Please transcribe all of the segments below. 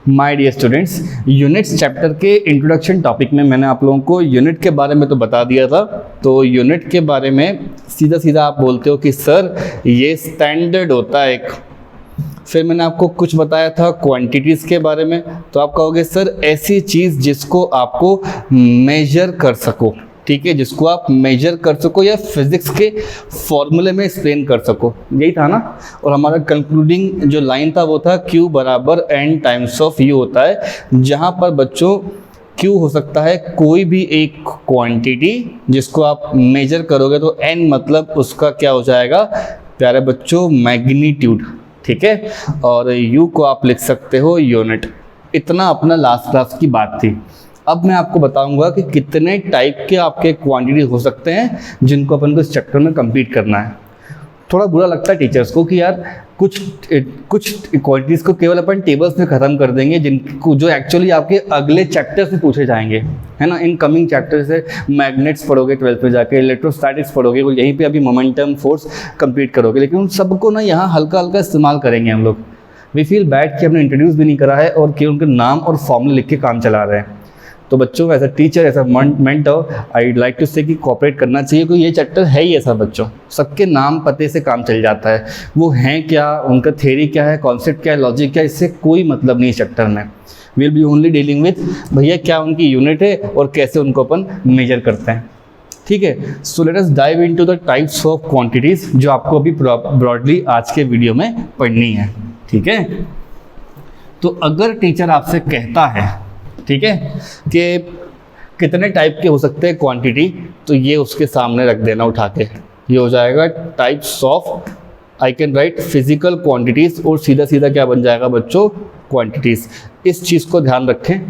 My dear students, units chapter के introduction topic में मैंने आप लोगों को यूनिट के बारे में तो बता दिया था। तो यूनिट के बारे में सीधा सीधा आप बोलते हो कि सर ये स्टैंडर्ड होता है एक। फिर मैंने आपको कुछ बताया था क्वांटिटीज़ के बारे में, तो आप कहोगे सर ऐसी चीज़ जिसको आपको मेजर कर सको, ठीक है, जिसको आप मेजर कर सको या फिजिक्स के फॉर्मूले में एक्सप्लेन कर सको, यही था ना। और हमारा कंक्लूडिंग जो लाइन था वो था Q बराबर n टाइम्स ऑफ U होता है, जहाँ पर बच्चों Q हो सकता है कोई भी एक क्वांटिटी जिसको आप मेजर करोगे, तो n मतलब उसका क्या हो जाएगा प्यारे बच्चों, मैग्नीट्यूड, ठीक है। और U को आप लिख सकते हो यूनिट। इतना अपना लास्ट क्लास की बात थी। अब मैं आपको बताऊंगा कि कितने टाइप के आपके क्वांटिटी हो सकते हैं जिनको अपन को इस चैप्टर में कंप्लीट करना है। थोड़ा बुरा लगता है टीचर्स को कि यार कुछ क्वांटिटीज़ को केवल अपन टेबल्स में ख़त्म कर देंगे, जिनको जो एक्चुअली आपके अगले चैप्टर से पूछे जाएंगे, है ना। इन कमिंग चैप्टर से मैग्नेट्स पढ़ोगे 12th में जाके, इलेक्ट्रोस्टैटिक्स पढ़ोगे, और यहीं पे अभी मोमेंटम फोर्स कंप्लीट करोगे, लेकिन उन सबको ना यहाँ हल्का हल्का इस्तेमाल करेंगे हम लोग। वी फील बैड कि हमने इंट्रोड्यूस भी नहीं करा है और केवल उनके नाम और फॉर्मूले लिख के काम चला रहे हैं। तो बच्चों as a teacher, as a mentor, I like to say कि कोऑपरेट करना चाहिए, क्योंकि ये चैप्टर है ही ऐसा बच्चों, सबके नाम पते से काम चल जाता है। वो हैं क्या, उनका थ्योरी क्या है, कॉन्सेप्ट क्या है, लॉजिक क्या है, इससे कोई मतलब नहीं इस चैप्टर में। Will be only dealing with भैया क्या उनकी यूनिट है और कैसे उनको अपन मेजर करते हैं, ठीक है। So let us dive into the types of quantities जो आपको अभी ब्रॉडली आज के वीडियो में पढ़नी है, ठीक है। तो अगर टीचर आपसे कहता है, ठीक है, कि कितने टाइप के हो सकते हैं क्वांटिटी, तो ये उसके सामने रख देना उठा के, ये हो जाएगा types of, I can right physical quantities, और सीधा सीधा क्या बन जाएगा बच्चों, क्वांटिटीज़। इस चीज़ को ध्यान रखें।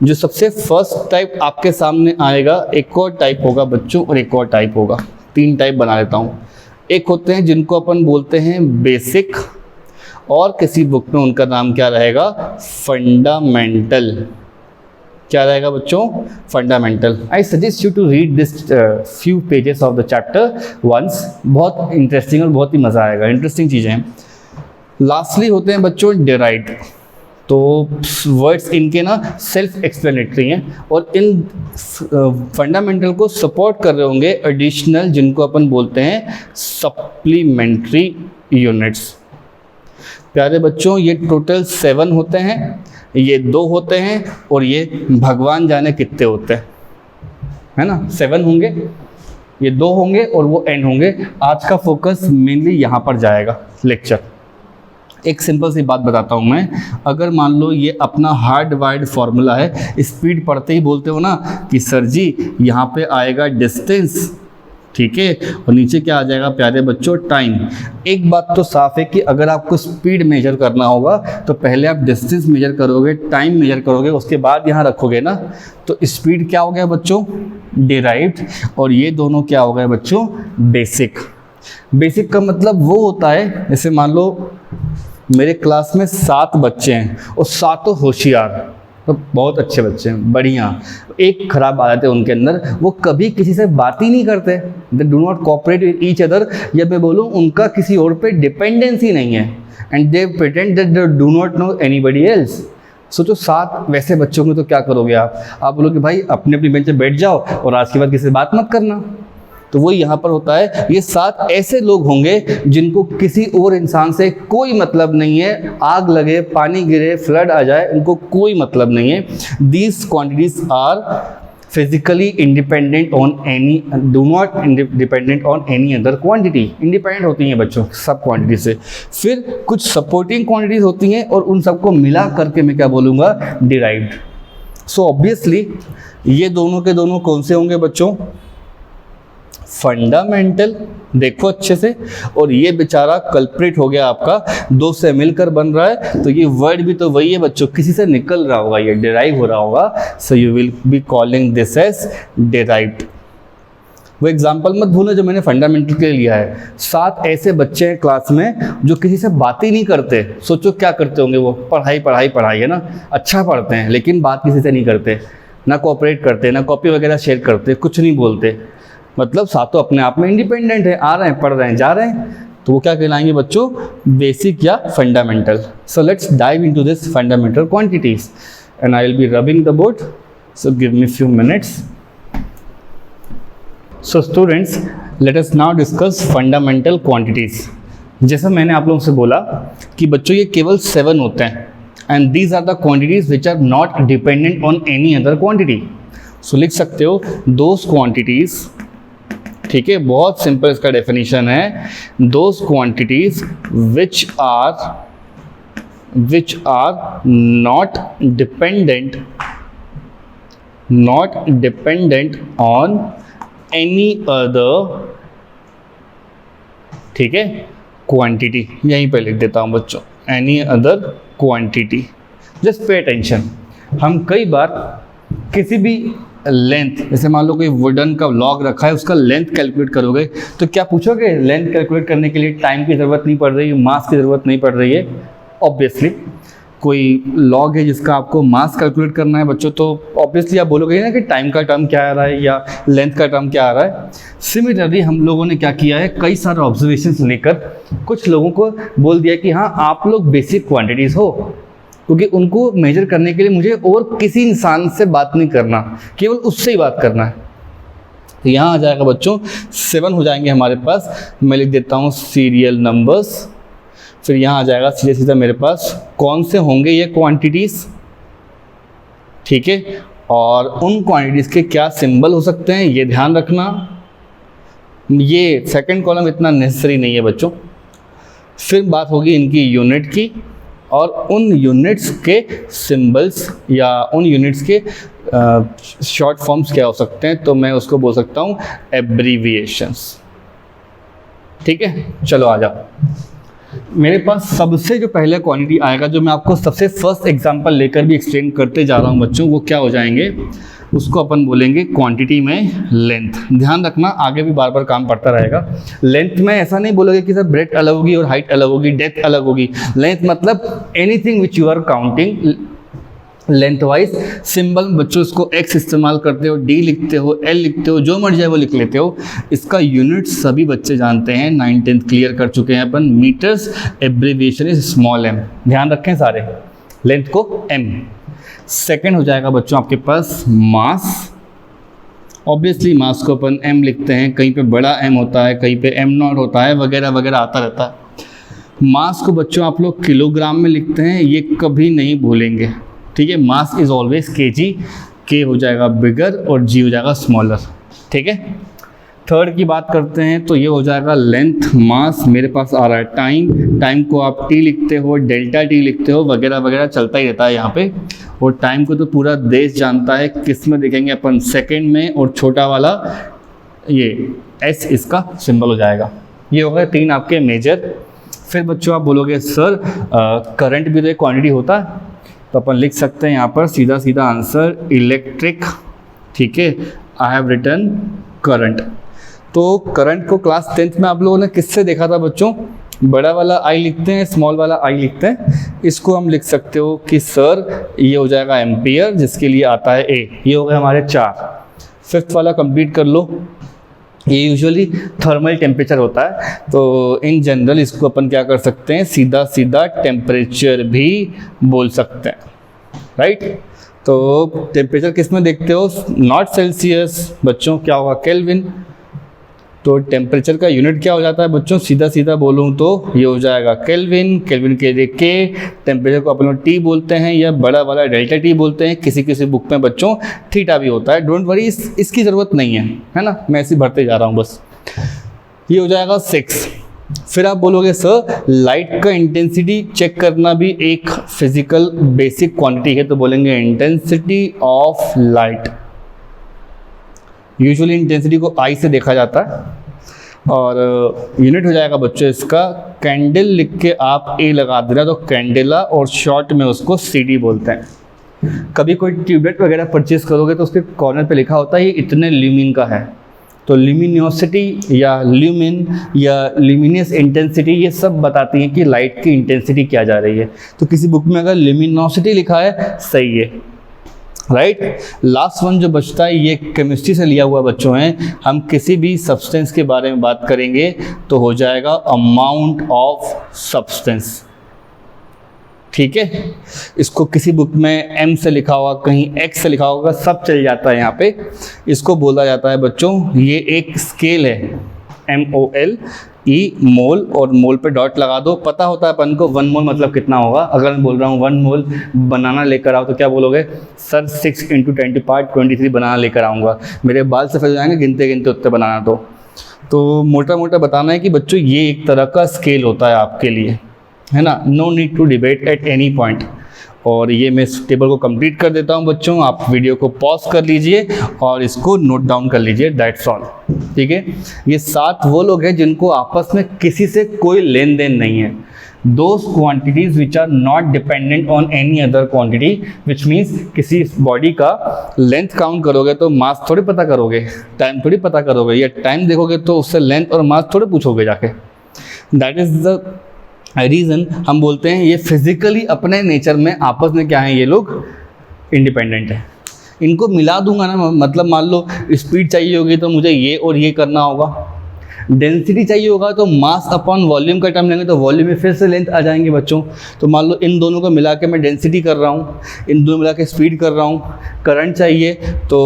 जो सबसे फर्स्ट टाइप आपके सामने आएगा, एक और टाइप होगा बच्चों और एक और टाइप होगा, तीन टाइप बना लेता हूँ। एक होते हैं जिनको अपन बोलते हैं बेसिक, और किसी बुक में उनका नाम क्या रहेगा, फंडामेंटल। क्या रहेगा बच्चों, fundamental. I suggest you to read this few pages of the chapter once. बहुत इंटरेस्टिंग और बहुत ही मज़ा आएगा, इंटरेस्टिंग चीज़ें हैं। लास्टली होते हैं बच्चों डेराइव्ड। तो वर्ड्स इनके ना सेल्फ एक्सप्लेनेटरी हैं, और इन फंडामेंटल को सपोर्ट कर रहे होंगे एडिशनल, जिनको अपन बोलते हैं सप्लीमेंट्री यूनिट्स। प्यारे बच्चों ये टोटल 7 होते हैं, ये 2 होते हैं, और ये भगवान जाने कितने होते हैं, है ना। 7 होंगे, ये 2 होंगे और वो n होंगे। आज का फोकस मेनली यहाँ पर जाएगा लेक्चर। एक सिंपल सी बात बताता हूँ मैं। अगर मान लो ये अपना हार्ड वाइड फॉर्मूला है, स्पीड पढ़ते ही बोलते हो ना कि सर जी यहाँ पे आएगा डिस्टेंस, ठीक है, और नीचे क्या आ जाएगा प्यारे बच्चों, टाइम। एक बात तो साफ है कि अगर आपको स्पीड मेजर करना होगा तो पहले आप डिस्टेंस मेजर करोगे, टाइम मेजर करोगे, उसके बाद यहाँ रखोगे ना। तो स्पीड क्या हो गया बच्चों, डिराइव्ड, और ये दोनों क्या हो गए बच्चों, बेसिक। बेसिक का मतलब वो होता है, जैसे मान लो मेरे क्लास में 7 बच्चे हैं और 7 होशियार, तो बहुत अच्छे बच्चे हैं, बढ़िया। एक खराब आदत है उनके अंदर, वो कभी किसी से बात ही नहीं करते, they do not cooperate with each other, या मैं बोलूँ उनका किसी और पे डिपेंडेंसी नहीं है, and they pretend that they do not know anybody else. सोचो 7 वैसे बच्चों में तो क्या करोगे आप बोलोगे भाई अपने अपनी बेंच पे बैठ जाओ और आज के बाद किसी से बात मत करना। तो वही यहाँ पर होता है, ये 7 ऐसे लोग होंगे जिनको किसी और इंसान से कोई मतलब नहीं है, आग लगे, पानी गिरे, फ्लड आ जाए, उनको कोई मतलब नहीं है। These quantities are physically independent on any, do not dependent on any other quantity. Independent होती हैं बच्चों सब क्वांटिटी से। फिर कुछ सपोर्टिंग क्वांटिटीज होती हैं, और उन सबको मिला करके मैं क्या बोलूँगा, डिराइव्ड। सो ऑब्वियसली ये दोनों के दोनों कौन से होंगे बच्चों, फंडामेंटल, देखो अच्छे से। और ये बेचारा कल्प्रिट हो गया आपका, 2 से मिलकर बन रहा है, तो ये वर्ड भी तो वही है बच्चों, किसी से निकल रहा होगा, ये डिराइव हो रहा होगा। So you will be calling this as derived. वो एग्जाम्पल मत भूलना जो मैंने फंडामेंटल के लिए लिया है। 7 ऐसे बच्चे हैं क्लास में जो किसी से बात ही नहीं करते। सोचो क्या करते होंगे वो, पढ़ाई पढ़ाई पढ़ाई, है ना, अच्छा पढ़ते हैं लेकिन बात किसी से नहीं करते, ना कोऑपरेट करते, ना कॉपी वगैरह शेयर करते, कुछ नहीं बोलते। मतलब 7 अपने आप में इंडिपेंडेंट है, आ रहे हैं, पढ़ रहे हैं, जा रहे हैं। तो वो क्या कहलाएंगे बच्चों, बेसिक या fundamental. So let's dive into this fundamental quantities and I will be rubbing the board, so give me few minutes. So students, let us now discuss fundamental quantities. जैसा मैंने आप लोगों से बोला कि बच्चों ये केवल 7 होते हैं and these are the quantities which are not dependent on any other quantity. So लिख सकते हो दोज क्वांटिटीज, ठीक है, बहुत सिंपल इसका डेफिनेशन है, those quantities which are not dependent on any other, ठीक है, क्वांटिटी। यहीं पे लिख देता हूँ बच्चों, any other quantity. Just pay attention. हम कई बार किसी भी लेंथ, जैसे मान लो कोई वुडन का लॉग रखा है, उसका लेंथ कैलकुलेट करोगे तो क्या पूछोगे, लेंथ कैलकुलेट करने के लिए टाइम की ज़रूरत नहीं पड़ रही है, मास की ज़रूरत नहीं पड़ रही है। ऑब्वियसली कोई लॉग है जिसका आपको मास कैलकुलेट करना है बच्चों, तो ऑब्वियसली आप बोलोगे ना कि टाइम का टर्म क्या आ रहा है या लेंथ का टर्म क्या आ रहा है। सिमिलरली हम लोगों ने क्या किया है, कई सारे ऑब्जर्वेशंस लेकर कुछ लोगों को बोल दिया कि हाँ आप लोग बेसिक क्वांटिटीज़ हो, क्योंकि उनको मेजर करने के लिए मुझे और किसी इंसान से बात नहीं करना, केवल उससे ही बात करना है। तो यहाँ आ जाएगा बच्चों 7 हो जाएंगे हमारे पास। मैं लिख देता हूँ सीरियल नंबर्स, फिर यहाँ आ जाएगा सीधे सीधा मेरे पास कौन से होंगे ये क्वांटिटीज़, ठीक है, और उन क्वांटिटीज़ के क्या सिंबल हो सकते हैं, ये ध्यान रखना। ये सेकंड कॉलम इतना नेसेसरी नहीं है बच्चों। फिर बात होगी इनकी यूनिट की, और उन यूनिट्स के सिंबल्स या उन यूनिट्स के शॉर्ट फॉर्म्स क्या हो सकते हैं, तो मैं उसको बोल सकता हूँ एब्रीविएशंस, ठीक है। चलो आ जाओ, मेरे पास सबसे जो पहले क्वांटिटी आएगा, जो मैं आपको सबसे फर्स्ट एग्जांपल लेकर भी एक्सप्लेन करते जा रहा हूँ बच्चों, वो क्या हो जाएंगे, उसको अपन बोलेंगे क्वांटिटी में लेंथ। ध्यान रखना, आगे भी बार बार काम पड़ता रहेगा। लेंथ में ऐसा नहीं बोलोगे कि सर ब्रेथ अलग होगी और हाइट अलग होगी, डेप्थ अलग होगी। लेंथ मतलब anything which you are counting length wise. Symbol बच्चों इसको एक्स इस्तेमाल करते हो, डी लिखते हो, एल लिखते हो, जो मर्जी जाए वो लिख लेते हो। इसका यूनिट सभी बच्चे जानते हैं, 9th-10th क्लियर कर चुके हैं अपन। Meters, abbreviation is small M, ध्यान रखें सारे, लेंथ को एम। सेकेंड हो जाएगा बच्चों आपके पास मास। ऑब्वियसली मास को अपन एम लिखते हैं, कहीं पे बड़ा एम होता है, कहीं पे एम नॉट होता है, वगैरह वगैरह आता रहता है। मास को बच्चों आप लोग किलोग्राम में लिखते हैं, ये कभी नहीं भूलेंगे, ठीक है। मास इज ऑलवेज केजी, के हो जाएगा बिगर और जी हो जाएगा स्मॉलर, ठीक है। थर्ड की बात करते हैं तो ये हो जाएगा लेंथ। मास मेरे पास आ रहा है टाइम, टाइम को आप टी लिखते हो, डेल्टा टी लिखते हो, वगैरह वगैरह चलता ही रहता है यहाँ पे। और टाइम को तो पूरा देश जानता है, किस में देखेंगे अपन, सेकंड में, और छोटा वाला ये एस इसका सिंबल हो जाएगा। ये हो गए 3 आपके मेजर। फिर बच्चों आप बोलोगे सर करंट भी तो एक क्वांटिटी होता है, तो अपन लिख सकते हैं यहाँ पर सीधा सीधा आंसर इलेक्ट्रिक, ठीक है। I have written current. तो करंट को क्लास 10th में आप लोगों ने किससे देखा था बच्चों, बड़ा वाला आई लिखते हैं, स्मॉल वाला आई लिखते हैं। इसको हम लिख सकते हो कि सर ये हो जाएगा एम्पियर, जिसके लिए आता है ए। ये हो गए हमारे 4। फिफ्थ वाला कंप्लीट कर लो। ये यूजुअली थर्मल टेम्परेचर होता है, तो इन जनरल इसको अपन क्या कर सकते हैं, सीधा सीधा टेम्परेचर भी बोल सकते हैं, राइट। तो टेम्परेचर किस में देखते हो, नॉट सेल्सियस बच्चों, क्या होगा केल्विन। तो टेम्परेचर का यूनिट क्या हो जाता है बच्चों, सीधा सीधा बोलूँ तो ये हो जाएगा केल्विन। केल्विन के लिए के, टेम्परेचर को अपन लोग टी बोलते हैं या बड़ा वाला डेल्टा टी बोलते हैं। किसी किसी बुक में बच्चों थीटा भी होता है, डोंट वरी, इसकी ज़रूरत नहीं है ना, मैं ऐसे भरते जा रहा हूँ बस। ये हो जाएगा 6। फिर आप बोलोगे सर लाइट का इंटेंसिटी चेक करना भी एक फिजिकल बेसिक क्वांटिटी है, तो बोलेंगे intensity of light. Usually intensity को आई से देखा जाता है, और यूनिट हो जाएगा बच्चों इसका कैंडल। लिख के आप ए लगा देना तो कैंडेला, और शॉर्ट में उसको सीडी बोलते हैं। कभी कोई ट्यूबलाइट वगैरह परचेज करोगे तो उसके कॉर्नर पे लिखा होता है ये इतने ल्यूमिन का है, तो ल्यूमिनोसिटी या ल्यूमिन या ल्यूमिनियस इंटेंसिटी ये सब बताती हैं कि लाइट की इंटेंसिटी क्या जा रही है। तो किसी बुक में अगर ल्यूमिनोसिटी लिखा है सही है, राइट। लास्ट वन जो बचता है ये केमिस्ट्री से लिया हुआ बच्चों है। हम किसी भी सब्सटेंस के बारे में बात करेंगे तो हो जाएगा अमाउंट ऑफ सब्सटेंस, ठीक है। इसको किसी बुक में एम से लिखा होगा, कहीं एक्स से लिखा होगा, सब चल जाता है यहाँ पे। इसको बोला जाता है बच्चों, ये एक स्केल है MOL E मोल, और मोल पे डॉट लगा दो। पता होता है अपन को 1 मोल मतलब कितना होगा। अगर मैं बोल रहा हूँ 1 मोल बनाना लेकर आओ तो क्या बोलोगे? सर 6 × 10 पावर 23 बनाना लेकर आऊँगा। मेरे बाल सफ़ेद हो जाएंगे गिनते गिनते उतने बनाना। तो मोटा मोटा बताना है कि बच्चों ये एक तरह का स्केल होता है आपके लिए, है ना। No need to debate at any point. और ये मैं इस टेबल को कंप्लीट कर देता हूँ बच्चों, आप वीडियो को पॉज कर लीजिए और इसको नोट डाउन कर लीजिए, दैट्स ऑल, ठीक है। ये 7 वो लोग हैं जिनको आपस में किसी से कोई लेन देन नहीं है। Those quantities which are not dependent on any other quantity, which means किसी बॉडी का लेंथ काउंट करोगे तो मास थोड़ी पता करोगे, टाइम थोड़ी पता करोगे, या टाइम देखोगे तो उससे लेंथ और मास थोड़े पूछोगे जाके। दैट इज द रीज़न हम बोलते हैं ये फिजिकली अपने नेचर में आपस में क्या है, ये लोग इंडिपेंडेंट है। इनको मिला दूंगा ना, मतलब मान लो स्पीड चाहिए होगी तो मुझे ये और ये करना होगा, डेंसिटी चाहिए होगा तो मास अपॉन वॉल्यूम का टर्म लेंगे तो वॉल्यूम में फिर से लेंथ आ जाएंगे बच्चों। तो मान लो इन दोनों को मिला के मैं डेंसिटी कर रहा हूँ, इन दोनों मिला के स्पीड कर रहा हूँ। करंट चाहिए तो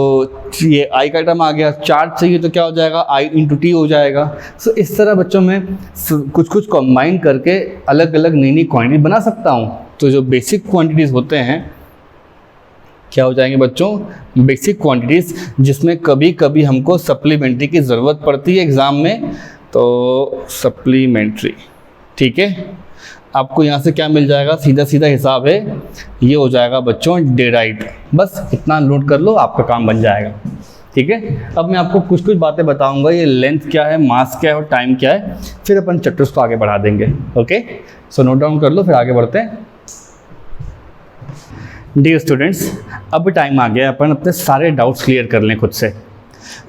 ये आई का टर्म आ गया, चार्ज चाहिए तो क्या हो जाएगा, I × T हो जाएगा। सो इस तरह बच्चों में कुछ कुछ कंबाइन करके अलग अलग नई नई क्वांटिटी बना सकता हूँ। तो जो बेसिक क्वांटिटीज़ होते हैं क्या हो जाएंगे बच्चों, बेसिक क्वांटिटीज़, जिसमें कभी कभी हमको सप्लीमेंट्री की ज़रूरत पड़ती है एग्ज़ाम में। तो सप्लीमेंट्री, ठीक है। आपको यहाँ से क्या मिल जाएगा, सीधा सीधा हिसाब है, ये हो जाएगा बच्चों डेराइव्ड। बस इतना नोट कर लो, आपका काम बन जाएगा, ठीक है। अब मैं आपको कुछ कुछ बातें बताऊंगा, ये लेंथ क्या है, मास क्या है और टाइम क्या है, फिर अपन चैप्टर्स को आगे बढ़ा देंगे। ओके, सो नोट डाउन कर लो, फिर आगे बढ़ते हैं। डियर स्टूडेंट्स, अब टाइम आ गया अपन अपने सारे डाउट्स क्लियर कर लें खुद से।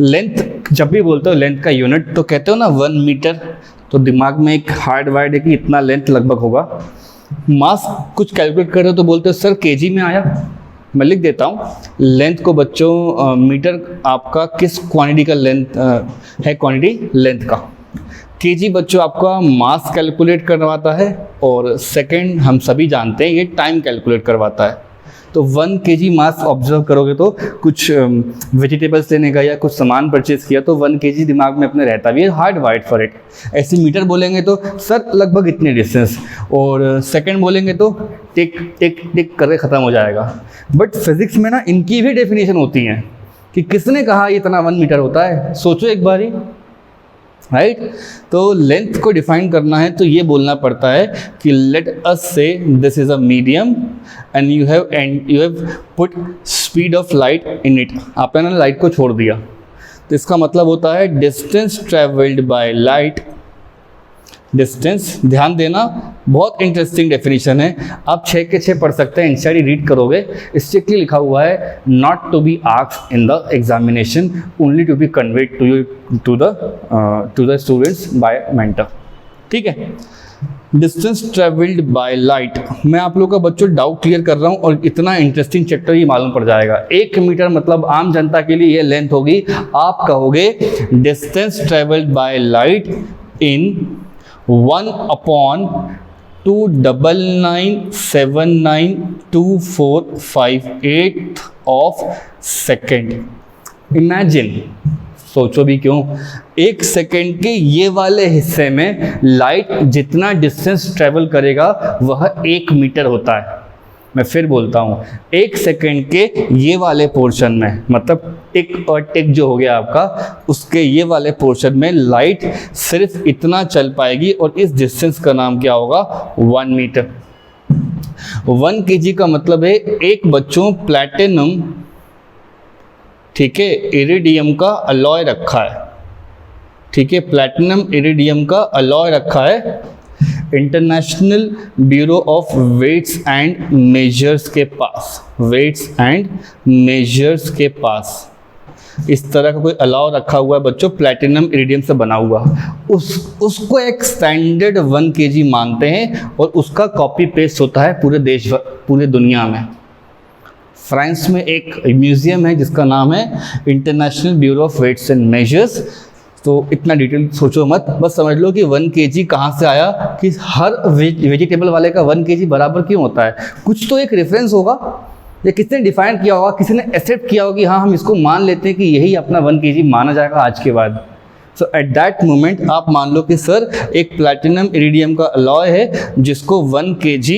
लेंथ जब भी बोलते हो लेंथ का यूनिट तो कहते हो ना 1 मीटर, तो दिमाग में एक हार्ड वार्ड है कि इतना लेंथ लगभग होगा। मास कुछ कैलकुलेट कर रहे हो तो बोलते हो सर केजी में आया, मैं लिख देता हूँ। लेंथ को बच्चों मीटर आपका किस क्वांटिटी का लेंथ है, क्वांटिटी लेंथ का। केजी बच्चों आपका मास कैलकुलेट करवाता है, और सेकंड हम सभी जानते हैं ये टाइम कैलकुलेट करवाता है। तो 1 kg मास ऑब्जर्व करोगे तो कुछ वेजिटेबल्स लेने का या कुछ सामान परचेज किया तो 1 kg दिमाग में अपने रहता भी है, हार्ड वाइड फॉर इट। ऐसे मीटर बोलेंगे तो सर लगभग इतने डिस्टेंस, और सेकंड बोलेंगे तो टिक टिक टिक करके ख़त्म हो जाएगा। बट फिजिक्स में ना इनकी भी डेफिनेशन होती हैं कि किसने कहा इतना 1 मीटर होता है, सोचो एक बारी, राइट। तो लेंथ को डिफाइन करना है तो ये बोलना पड़ता है कि लेट अस से this is a medium and you have put speed of light in it. आपने ना लाइट को छोड़ दिया, तो इसका मतलब होता है distance travelled by light. Distance, ध्यान देना, बहुत इंटरेस्टिंग डेफिनेशन है, आप 6 के 6 पढ़ सकते हैं, इंस्टेड रीड करोगे। स्ट्रिक्टली लिखा हुआ है not to be asked in the examination, only to be conveyed to the students by mentor, ठीक है। डिस्टेंस ट्रेवल्ड बाय लाइट, मैं आप लोगों का बच्चों डाउट क्लियर कर रहा हूँ, और इतना इंटरेस्टिंग चैप्टर ये मालूम पड़ जाएगा। 1 मीटर मतलब आम जनता के लिए ये लेंथ होगी। आप कहोगे distance travelled by light in 1/299792458 of second. Imagine, सोचो भी क्यों, 1 सेकेंड के ये वाले हिस्से में लाइट जितना डिस्टेंस ट्रेवल करेगा वह 1 मीटर होता है। मैं फिर बोलता हूँ, 1 सेकेंड के ये वाले पोर्शन में, मतलब टिक और टिक जो हो गया आपका, उसके ये वाले पोर्शन में लाइट सिर्फ इतना चल पाएगी, और इस डिस्टेंस का नाम क्या होगा, 1 मीटर। 1 kg का मतलब है एक बच्चों प्लैटिनम, ठीक है, इरिडियम का अलॉय रखा है, ठीक है, प्लैटिनम इरिडियम का अलॉय रखा है international bureau of weights and measures के पास। वेट्स एंड मेजर्स के पास इस तरह का कोई अलाव रखा हुआ है बच्चों, प्लैटिनम इरिडियम से बना हुआ। उसको एक स्टैंडर्ड 1 kg मानते हैं, और उसका कॉपी पेस्ट होता है पूरे दुनिया में। फ्रांस में एक म्यूज़ियम है जिसका नाम है international bureau of weights and measures. तो इतना डिटेल सोचो मत, बस समझ लो कि 1 kg कहाँ से आया, कि हर वेजिटेबल वाले का 1 kg बराबर क्यों होता है। कुछ तो एक रेफरेंस होगा, या किसने डिफाइन किया होगा, किसी ने एक्सेप्ट किया होगा कि हाँ हम इसको मान लेते हैं कि यही अपना 1 kg माना जाएगा आज के बाद। सो एट दैट मोमेंट आप मान लो कि सर एक प्लैटिनम इरिडियम का अलॉय है जिसको 1 kg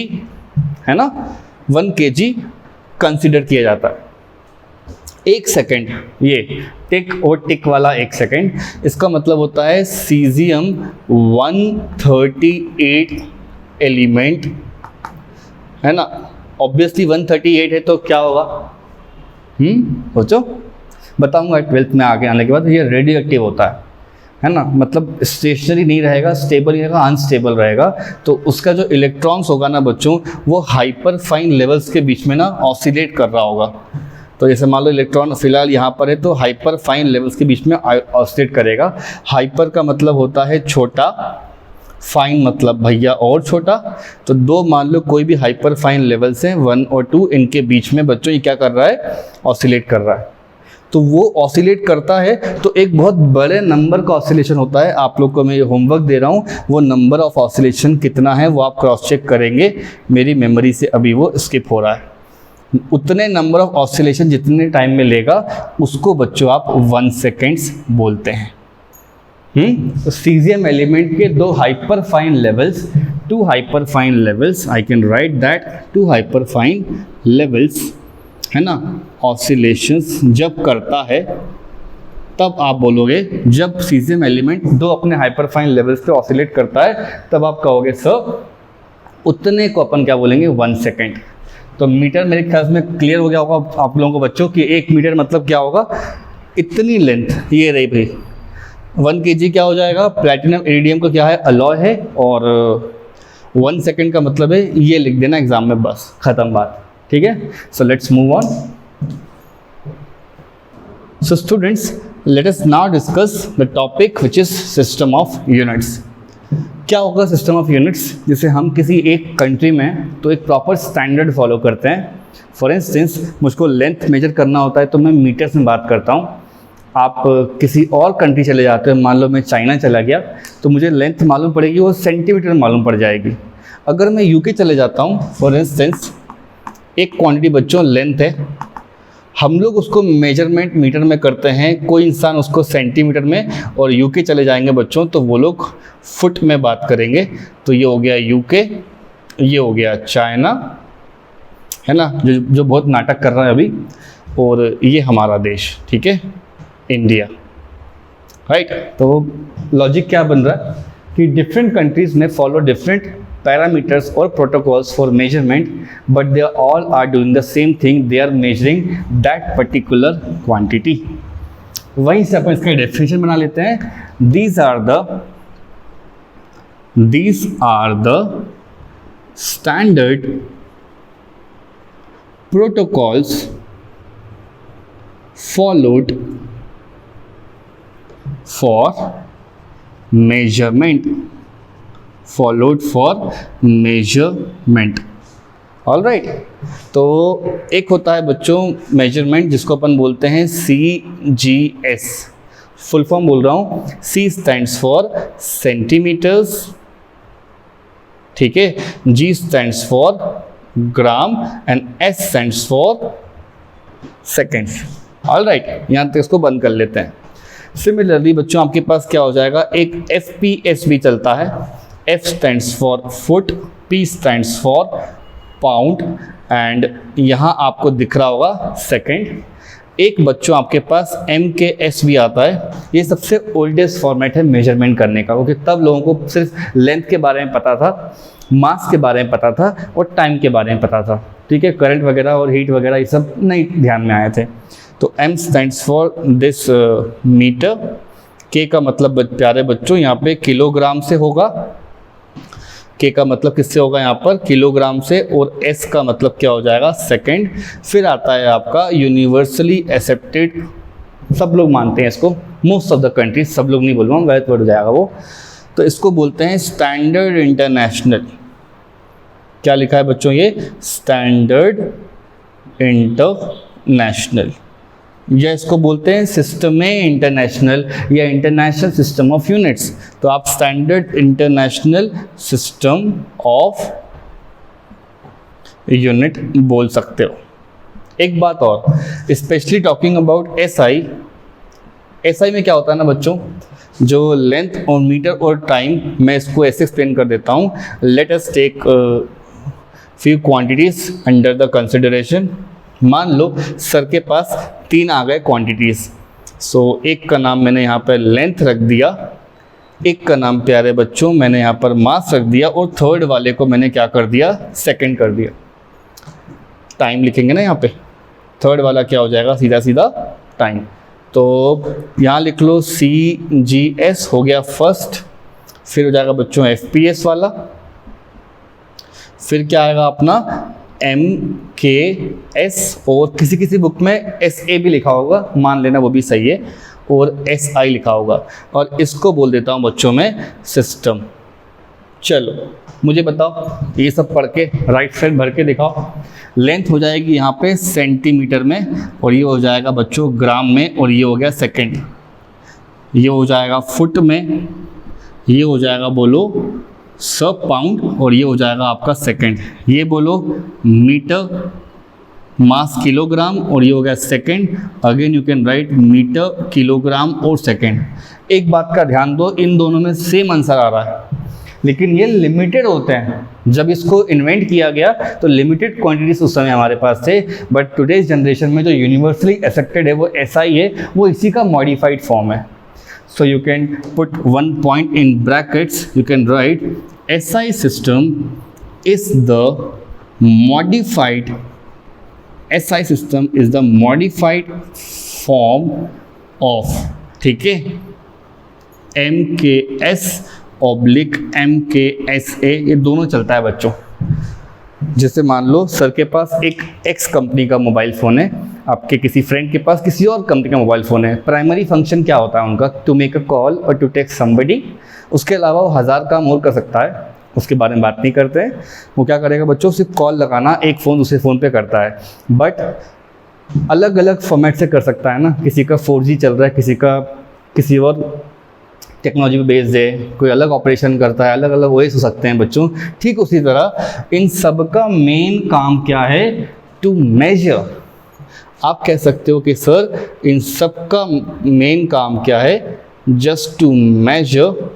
है ना, 1 kg कंसिडर किया जाता है। 1 सेकेंड, ये टिक और टिक वाला 1 सेकेंड, इसका मतलब होता है सीजियम 138 एलिमेंट है ना। ऑब्वियसली 138 है तो क्या होगा, सोचो, बताऊंगा 12th में आगे आने के बाद। ये रेडियो एक्टिव होता है ना, मतलब स्टेशनरी नहीं रहेगा, स्टेबल नहीं रहेगा, अनस्टेबल रहेगा। तो उसका जो इलेक्ट्रॉन्स होगा ना बच्चों, वो हाइपर फाइन लेवल्स के बीच में ना ऑसिलेट कर रहा होगा। तो जैसे मान लो इलेक्ट्रॉन फिलहाल यहाँ पर है तो हाइपर फाइन लेवल्स के बीच में ऑसिलेट करेगा। हाइपर का मतलब होता है छोटा, फाइन मतलब भैया और छोटा। तो दो मान लो कोई भी हाइपर फाइन लेवल्स हैं 1 और 2, इनके बीच में बच्चों ये क्या कर रहा है, ऑसिलेट कर रहा है। तो वो ऑसिलेट करता है तो एक बहुत बड़े नंबर का ऑसिलेशन होता है। आप लोग को मैं ये होमवर्क दे रहा हूँ, वो नंबर ऑफ ऑसिलेशन कितना है वो आप क्रॉस चेक करेंगे। मेरी मेमोरी से अभी वो स्किप हो रहा है। उतने नंबर ऑफ ऑसिलेशन जितने टाइम में लेगा उसको बच्चों आप 1 सेकेंड्स बोलते हैं। तो सीजियम एलिमेंट के 2 hyper fine levels, 2 hyper fine levels, I can right that, 2 hyper fine levels है ना, ऑसिलेशंस जब करता है तब आप बोलोगे, जब सीजियम एलिमेंट 2 अपने हाइपर फाइन लेवल्स पे ऑसिलेट करता है तब आप कहोगे सर उतने को अपन क्या बोलेंगे, 1 सेकेंड। तो मीटर मेरे ख्याल में क्लियर हो गया होगा आप लोगों को बच्चों कि 1 मीटर मतलब क्या होगा, इतनी लेंथ ये रही भाई। 1 kg क्या हो जाएगा, प्लैटिनम इरिडियम का क्या है, अलॉय है, और 1 सेकेंड का मतलब है ये लिख देना एग्जाम में, बस खत्म बात, ठीक है। So let's move on. So students, let us now discuss the topic which is system of units. क्या होगा सिस्टम ऑफ यूनिट्स, जैसे हम किसी एक कंट्री में तो एक प्रॉपर स्टैंडर्ड फॉलो करते हैं। फॉर इंस्टेंस मुझको लेंथ मेजर करना होता है तो मैं मीटर्स में बात करता हूँ। आप किसी और कंट्री चले जाते हो, मान लो मैं चाइना चला गया तो मुझे लेंथ मालूम पड़ेगी, वो सेंटीमीटर मालूम पड़ जाएगी। अगर मैं यूके चले जाता हूँ, फॉर इंस्टेंस एक क्वांटिटी बच्चों लेंथ है, हम लोग उसको मेजरमेंट मीटर में करते हैं, कोई इंसान उसको सेंटीमीटर में, और यूके चले जाएंगे बच्चों तो वो लोग फुट में बात करेंगे। तो ये हो गया यूके, ये हो गया चाइना है ना, जो बहुत नाटक कर रहा है अभी, और ये हमारा देश, ठीक है, इंडिया, राइट। तो लॉजिक क्या बन रहा है कि डिफरेंट कंट्रीज में फॉलो डिफरेंट पैरामीटर्स और protocols for measurement, but they all are doing the same thing, they are measuring that particular quantity. वहीं से अपन इसका डेफिनेशन बना लेते हैं। these are the standard protocols followed for measurement, all right. तो एक होता है बच्चों मेजरमेंट जिसको अपन बोलते हैं CGS, फुल फॉर्म बोल रहा हूँ। C स्टैंड्स फॉर सेंटीमीटर्स, ठीक है, G stands for gram and S stands for seconds, all right. यहाँ तक इसको बंद कर लेते हैं। सिमिलरली बच्चों आपके पास क्या हो जाएगा, एक FPS भी चलता है। F stands for foot, P stands for pound, and यहाँ आपको दिख रहा होगा सेकेंड। एक बच्चों आपके पास MKS भी आता है। ये सबसे ओल्डेस्ट फॉर्मेट है मेजरमेंट करने का, क्योंकि तब लोगों को सिर्फ लेंथ के बारे में पता था, मास के बारे में पता था और टाइम के बारे में पता था, ठीक है। करंट वगैरह और हीट वगैरह ये सब नहीं ध्यान में आए थे। तो M stands for this metre, K का मतलब प्यारे बच्चों यहाँ पे किलोग्राम से होगा, K का मतलब किससे होगा यहाँ पर, किलोग्राम से, और S का मतलब क्या हो जाएगा, सेकंड। फिर आता है आपका यूनिवर्सली एक्सेप्टेड, सब लोग मानते हैं इसको, मोस्ट ऑफ द कंट्रीज, सब लोग नहीं बोल रहा हूँ, गलत वर्ड हो जाएगा वो। तो इसको बोलते हैं स्टैंडर्ड इंटरनेशनल। क्या लिखा है बच्चों, ये स्टैंडर्ड इंटरनेशनल, या इसको बोलते हैं सिस्टम इंटरनेशनल या इंटरनेशनल सिस्टम ऑफ यूनिट्स। तो आप standard international system of unit बोल सकते हो। एक बात और, specially talking about SI, SI में क्या होता है ना बच्चों, जो लेंथ और मीटर और टाइम, मैं इसको ऐसे एक्सप्लेन कर देता हूँ। Let us take few quantities under the consideration. मान लो सर के पास 3 आ गए क्वांटिटीज़। सो एक का नाम मैंने यहाँ पर लेंथ रख दिया, एक का नाम प्यारे बच्चों मैंने यहाँ पर मास रख दिया, और थर्ड वाले को मैंने क्या कर दिया, सेकंड कर दिया। टाइम लिखेंगे ना यहाँ पे, थर्ड वाला क्या हो जाएगा, सीधा सीधा टाइम। तो यहाँ लिख लो CGS हो गया फर्स्ट, फिर हो जाएगा बच्चों FPS वाला, फिर क्या आएगा अपना MKS, और किसी किसी बुक में SA भी लिखा होगा, मान लेना वो भी सही है, और SI लिखा होगा, और इसको बोल देता हूँ बच्चों में सिस्टम। चलो मुझे बताओ, ये सब पढ़ के राइट साइड भर के दिखाओ। लेंथ हो जाएगी यहाँ पे सेंटीमीटर में, और ये हो जाएगा बच्चों ग्राम में, और ये हो गया सेकंड, ये हो जाएगा फुट में, ये हो जाएगा बोलो सब पाउंड, और ये हो जाएगा आपका सेकंड, ये बोलो मीटर, मास किलोग्राम, और ये हो गया second. Again you can write metre, kilogram और सेकंड। एक बात का ध्यान दो, इन दोनों में सेम आंसर आ रहा है, लेकिन ये लिमिटेड होते हैं। जब इसको इन्वेंट किया गया तो लिमिटेड क्वांटिटीज उस समय हमारे पास थे, बट टुडेज जनरेशन में जो यूनिवर्सली एक्सेप्टेड है वो SI है, वो इसी का मॉडिफाइड फॉर्म है। So you can put one point in brackets, you can right SI system is the modified, SI system is the modified form of, ठीक है, MKS ऑब्लिक MKSA, ये दोनों चलता है बच्चों। जैसे मान लो सर के पास एक X कंपनी का मोबाइल फ़ोन है, आपके किसी फ्रेंड के पास किसी और कंपनी का मोबाइल फ़ोन है। प्राइमरी फंक्शन क्या होता है उनका, टू मेक अ कॉल और टू टेक्स्ट समबडी। उसके अलावा वो 1000 काम और कर सकता है, उसके बारे में बात नहीं करते हैं। वो क्या करेगा बच्चों, सिर्फ कॉल लगाना, एक फ़ोन दूसरे फ़ोन पे करता है, बट अलग अलग फॉर्मेट से कर सकता है ना। किसी का 4G चल रहा है, किसी का किसी और टेक्नोलॉजी पे बेस्ड है, कोई अलग ऑपरेशन करता है, अलग अलग OS हो सकते हैं बच्चों। ठीक उसी तरह इन सब का मेन काम क्या है, टू मेजर। आप कह सकते हो कि सर इन सब का मेन काम क्या है, just to measure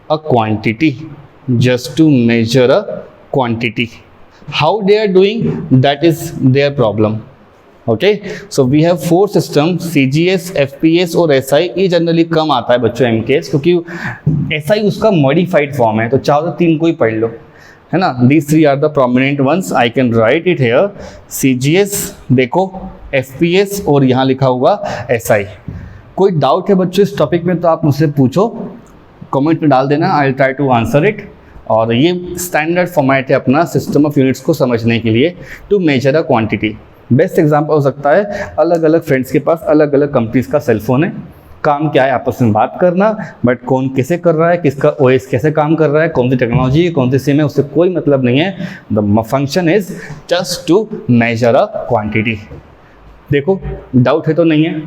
a quantity, just to measure a quantity. How they are doing, that is there problem. Okay, so we have 4 system, CGS, FPS और SI। ये जनरली कम आता है बच्चों MKS, क्योंकि SI उसका मॉडिफाइड फॉर्म है। तो चाहो तो 3 को ही पढ़ लो, है ना। These 3 are the prominent ones, I can write it here. CGS देखो, FPS और यहाँ लिखा हुआ SI। कोई डाउट है बच्चों इस टॉपिक में तो आप मुझसे पूछो, कमेंट में डाल देना, I will try to answer it. और ये स्टैंडर्ड फॉर्मेट है अपना सिस्टम ऑफ यूनिट्स को समझने के लिए, to measure a quantity. Best example हो सकता है, अलग अलग फ्रेंड्स के पास अलग अलग कंपनीज का सेलफोन है, काम क्या है आपस में बात करना, बट कौन कैसे कर रहा है, किसका OS कैसे काम कर रहा है, कौन सी टेक्नोलॉजी, कौन सी सिम है, उससे कोई मतलब नहीं है। The function is just to measure a quantity. देखो डाउट है तो नहीं है,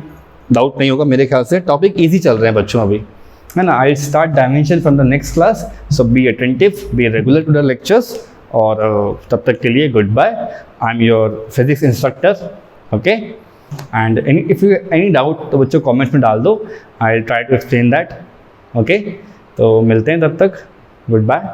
डाउट नहीं होगा मेरे ख्याल से। टॉपिक ईजी चल रहे हैं बच्चों अभी, है ना। I start dimension from the next class, so be attentive, be regular to the lectures. और तब तक के लिए good bye. I am your physics instructor, okay. And if you any doubt तो बच्चों कमेंट्स में डाल दो, I will try to explain that, okay. तो मिलते हैं तब तक, गुड बाय।